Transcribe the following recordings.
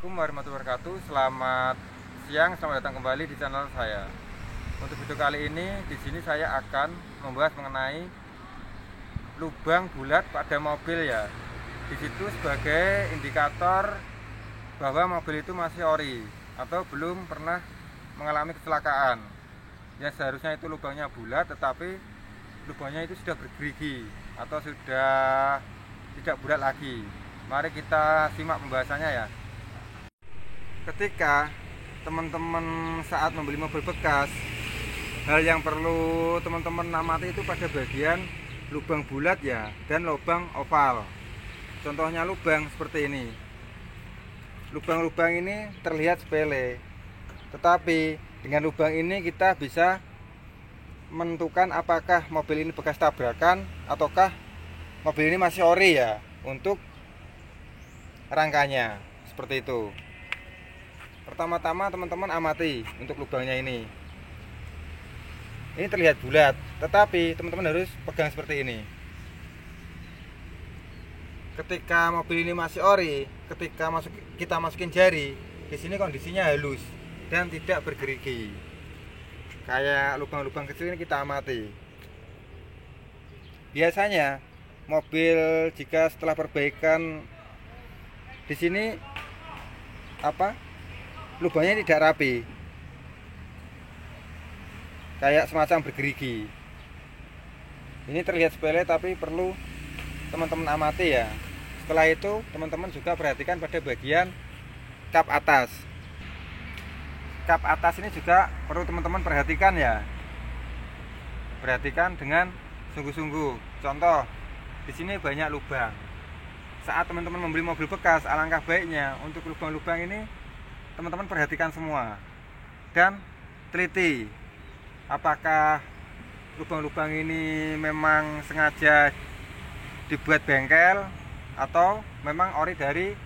Assalamualaikum warahmatullahi wabarakatuh. Selamat siang, selamat datang kembali di channel saya. Untuk video kali ini, di sini saya akan membahas mengenai lubang bulat pada mobil ya. Di situ sebagai indikator bahwa mobil itu masih ori atau belum pernah mengalami kecelakaan. Ya seharusnya itu lubangnya bulat, tetapi lubangnya itu sudah bergerigi atau sudah tidak bulat lagi. Mari kita simak pembahasannya ya. Ketika teman-teman saat membeli mobil bekas, hal yang perlu teman-teman amati itu pada bagian lubang bulat ya dan lubang oval. Contohnya lubang seperti ini. Lubang-lubang ini terlihat sepele, tetapi dengan lubang ini kita bisa menentukan apakah mobil ini bekas tabrakan ataukah mobil ini masih ori ya untuk rangkanya. Seperti itu. Pertama-tama teman-teman amati untuk lubangnya ini. Ini terlihat bulat, tetapi teman-teman harus pegang seperti ini. Ketika mobil ini masih ori, ketika kita masukin jari, di sini kondisinya halus dan tidak bergerigi. Kayak lubang-lubang kecil ini kita amati. Biasanya mobil jika setelah perbaikan di sini lubangnya tidak rapi, kayak semacam bergerigi. Ini terlihat sepele tapi perlu teman-teman amati ya. Setelah itu teman-teman juga perhatikan pada bagian kap atas. Kap atas ini juga perlu teman-teman perhatikan ya. Perhatikan dengan sungguh-sungguh. Contoh, di sini banyak lubang. Saat teman-teman membeli mobil bekas, alangkah baiknya untuk lubang-lubang ini teman-teman perhatikan semua dan teliti apakah lubang-lubang ini memang sengaja dibuat bengkel atau memang ori dari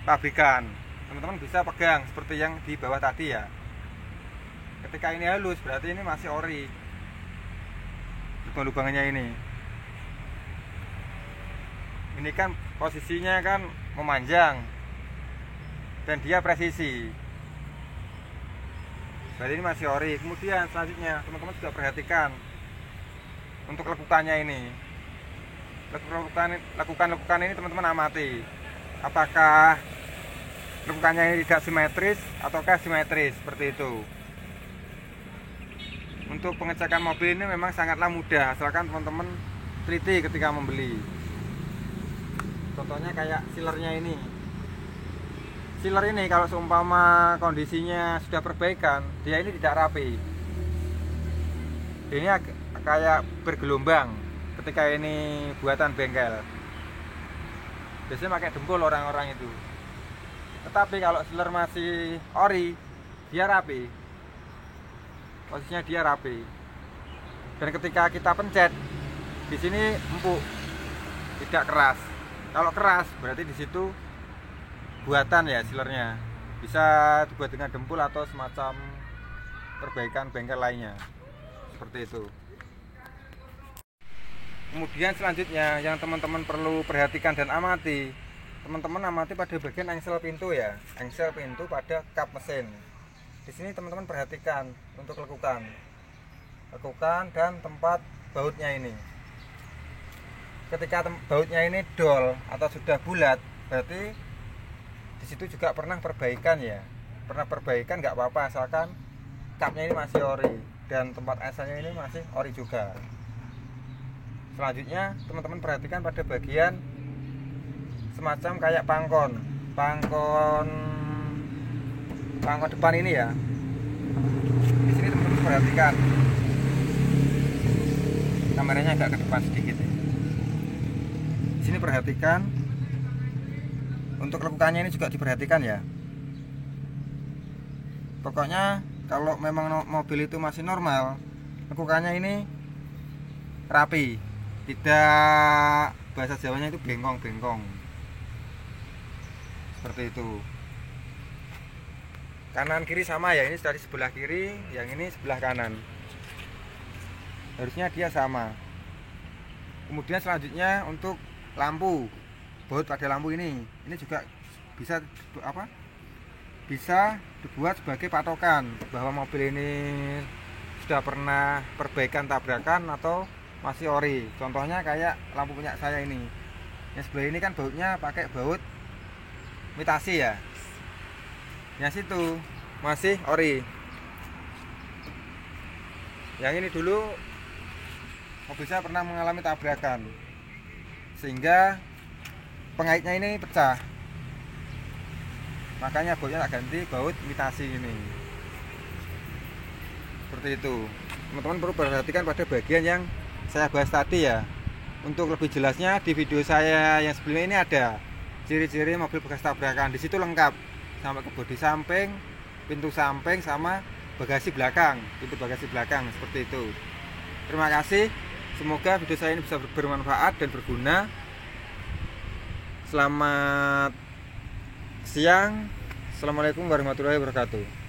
pabrikan. Teman-teman bisa pegang seperti yang di bawah tadi ya. Ketika ini halus berarti ini masih ori lubang-lubangnya ini. Ini kan posisinya kan memanjang dan dia presisi, berarti ini masih ori. Kemudian selanjutnya teman-teman juga perhatikan untuk lekukannya ini. Lekukan ini teman-teman amati apakah lekukannya ini tidak simetris ataukah simetris, seperti itu. Untuk pengecekan mobil ini memang sangatlah mudah asalkan teman-teman teliti ketika membeli. Contohnya kayak sealernya ini. Sealer ini kalau seumpama kondisinya sudah perbaikan, dia ini tidak rapi. Ini kayak bergelombang ketika ini buatan bengkel. Biasanya pakai dempul orang-orang itu. Tetapi kalau sealer masih ori, dia rapi. Posisinya dia rapi. Dan ketika kita pencet, di sini empuk, tidak keras. Kalau keras berarti di situ buatan ya sealernya, bisa dibuat dengan dempul atau semacam perbaikan bengkel lainnya, seperti itu. Kemudian selanjutnya yang teman-teman perlu perhatikan dan amati, teman-teman amati pada bagian engsel pintu ya, engsel pintu pada kap mesin. Di sini teman-teman perhatikan untuk lekukan dan tempat bautnya ini. Ketika bautnya ini dol atau sudah bulat, berarti di situ juga pernah perbaikan ya. Pernah perbaikan nggak apa-apa asalkan kapnya ini masih ori dan tempat asalnya ini masih ori juga. Selanjutnya teman-teman perhatikan pada bagian semacam kayak pangkon depan ini ya. Di sini teman-teman perhatikan. Kameranya agak ke depan sedikit ya. Di sini perhatikan. Untuk lekukannya ini juga diperhatikan ya. Pokoknya kalau memang mobil itu masih normal, lekukannya ini rapi, tidak, bahasa Jawanya itu bengkong-bengkong, seperti itu. Kanan kiri sama ya, ini dari sebelah kiri, yang ini sebelah kanan. Harusnya dia sama. Kemudian selanjutnya untuk lampu, baut pada lampu ini juga bisa bisa dibuat sebagai patokan bahwa mobil ini sudah pernah perbaikan tabrakan atau masih ori. Contohnya kayak lampu punya saya ini. Yang sebelah ini kan bautnya pakai baut imitasi ya. Yang situ masih ori. Yang ini dulu mobil saya pernah mengalami tabrakan sehingga pengaitnya ini pecah. Makanya bautnya tak ganti baut imitasi ini. Seperti itu. Teman-teman perlu perhatikan pada bagian yang saya bahas tadi ya. Untuk lebih jelasnya di video saya yang sebelumnya ini ada ciri-ciri mobil bekas tabrakan. Di situ lengkap sampai ke bodi samping, pintu samping sama bagasi belakang, pintu bagasi belakang seperti itu. Terima kasih. Semoga video saya ini bisa bermanfaat dan berguna. Selamat siang. Assalamualaikum warahmatullahi wabarakatuh.